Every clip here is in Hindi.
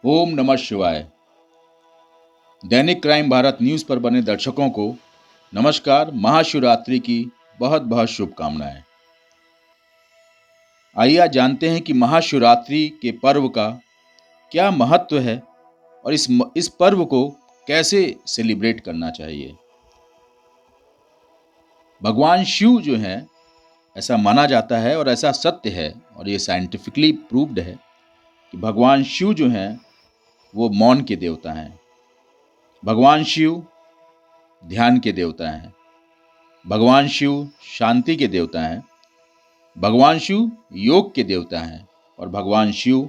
ओम नमः शिवाय। दैनिक क्राइम भारत न्यूज़ पर बने दर्शकों को नमस्कार। महाशिवरात्रि की बहुत बहुत शुभकामनाएं। आइए आज जानते हैं कि महाशिवरात्रि के पर्व का क्या महत्व है और इस पर्व को कैसे सेलिब्रेट करना चाहिए। भगवान शिव जो हैं, ऐसा माना जाता है और ऐसा सत्य है और ये साइंटिफिकली प्रूव्ड है कि भगवान शिव जो हैं वो मौन के देवता हैं। भगवान शिव ध्यान के देवता हैं। भगवान शिव शांति के देवता हैं। भगवान शिव योग के देवता हैं और भगवान शिव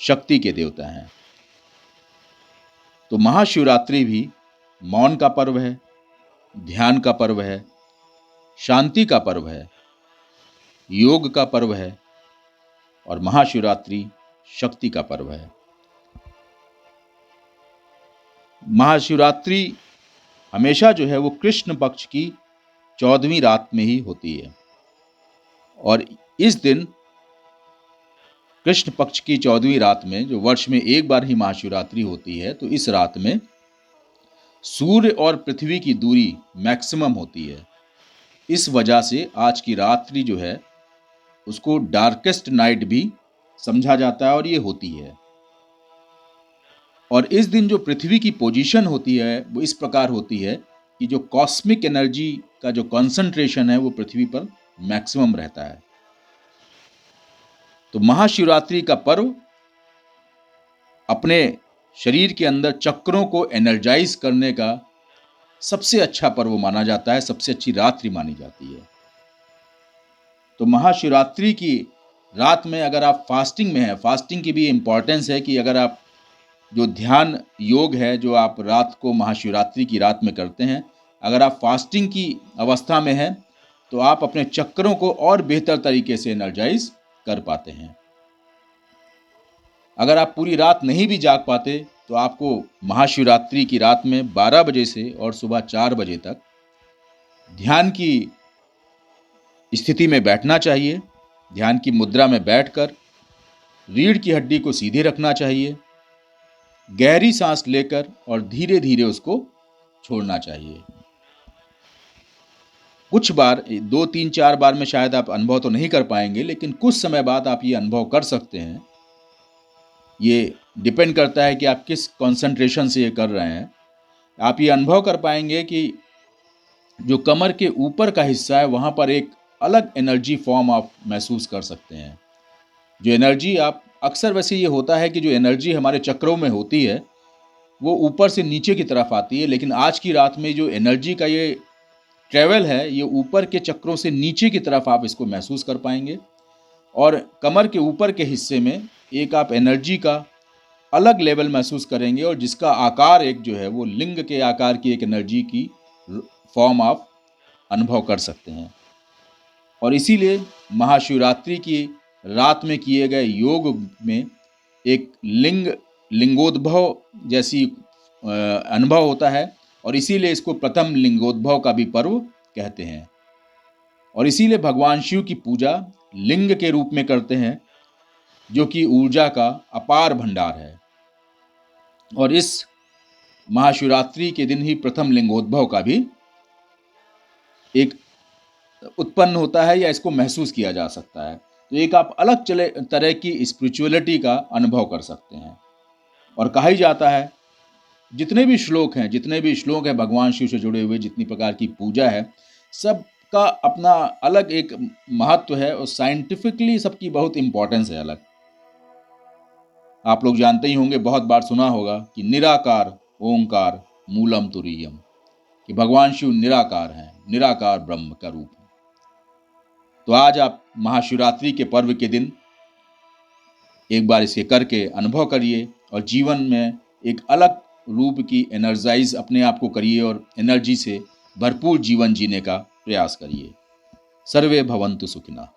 शक्ति के देवता हैं। तो महाशिवरात्रि भी मौन का पर्व है, ध्यान का पर्व है, शांति का पर्व है, योग का पर्व है और महाशिवरात्रि शक्ति का पर्व है। महाशिवरात्रि हमेशा जो है वो कृष्ण पक्ष की 14वीं रात में ही होती है और इस दिन कृष्ण पक्ष की 14वीं रात में, जो वर्ष में एक बार ही महाशिवरात्रि होती है, तो इस रात में सूर्य और पृथ्वी की दूरी मैक्सिमम होती है। इस वजह से आज की रात्रि जो है उसको डार्केस्ट नाइट भी समझा जाता है और ये होती है। और इस दिन जो पृथ्वी की पोजीशन होती है वो इस प्रकार होती है कि जो कॉस्मिक एनर्जी का जो कंसंट्रेशन है वो पृथ्वी पर मैक्सिमम रहता है। तो महाशिवरात्रि का पर्व अपने शरीर के अंदर चक्रों को एनर्जाइज करने का सबसे अच्छा पर्व माना जाता है, सबसे अच्छी रात्रि मानी जाती है। तो महाशिवरात्रि की रात में अगर आप फास्टिंग में हैं, फास्टिंग की भी इम्पोर्टेंस है कि अगर आप जो ध्यान योग है जो आप रात को महाशिवरात्रि की रात में करते हैं, अगर आप फास्टिंग की अवस्था में हैं तो आप अपने चक्रों को और बेहतर तरीके से एनर्जाइज कर पाते हैं। अगर आप पूरी रात नहीं भी जाग पाते तो आपको महाशिवरात्रि की रात में 12 बजे से और सुबह 4 बजे तक ध्यान की स्थिति में बैठना चाहिए। ध्यान की मुद्रा में बैठकर रीढ़ की हड्डी को सीधे रखना चाहिए, गहरी सांस लेकर और धीरे धीरे उसको छोड़ना चाहिए। कुछ बार 2, 3, 4 बार में शायद आप अनुभव तो नहीं कर पाएंगे, लेकिन कुछ समय बाद आप ये अनुभव कर सकते हैं। ये डिपेंड करता है कि आप किस कंसंट्रेशन से ये कर रहे हैं। आप ये अनुभव कर पाएंगे कि जो कमर के ऊपर का हिस्सा है वहाँ पर एक अलग एनर्जी फॉर्म आप महसूस कर सकते हैं। जो एनर्जी आप अक्सर वैसे ये होता है कि जो एनर्जी हमारे चक्रों में होती है वो ऊपर से नीचे की तरफ आती है, लेकिन आज की रात में जो एनर्जी का ये ट्रेवल है ये ऊपर के चक्रों से नीचे की तरफ आप इसको महसूस कर पाएंगे और कमर के ऊपर के हिस्से में एक आप एनर्जी का अलग लेवल महसूस करेंगे और जिसका आकार एक जो है वो लिंग के आकार की एक एनर्जी की फॉर्म आप अनुभव कर सकते हैं। और इसीलिए महाशिवरात्रि की रात में किए गए योग में एक लिंगोद्भव जैसी अनुभव होता है और इसीलिए इसको प्रथम लिंगोद्भव का भी पर्व कहते हैं। और इसीलिए भगवान शिव की पूजा लिंग के रूप में करते हैं जो कि ऊर्जा का अपार भंडार है। और इस महाशिवरात्रि के दिन ही प्रथम लिंगोद्भव का भी एक उत्पन्न होता है या इसको महसूस किया जा सकता है। तो एक आप अलग तरह की स्पिरिचुअलिटी का अनुभव कर सकते हैं। और कहा ही जाता है जितने भी श्लोक हैं भगवान शिव से जुड़े हुए, जितनी प्रकार की पूजा है, सबका अपना अलग एक महत्व है और साइंटिफिकली सबकी बहुत इंपॉर्टेंस है अलग। आप लोग जानते ही होंगे, बहुत बार सुना होगा कि निराकार ओंकार मूलम तुरीयम, कि भगवान शिव निराकार हैं, निराकार ब्रह्म का रूप है। तो आज आप महाशिवरात्रि के पर्व के दिन एक बार इसे करके अनुभव करिए और जीवन में एक अलग रूप की एनर्जाइज अपने आप को करिए और एनर्जी से भरपूर जीवन जीने का प्रयास करिए। सर्वे भवन्तु सुखिनः।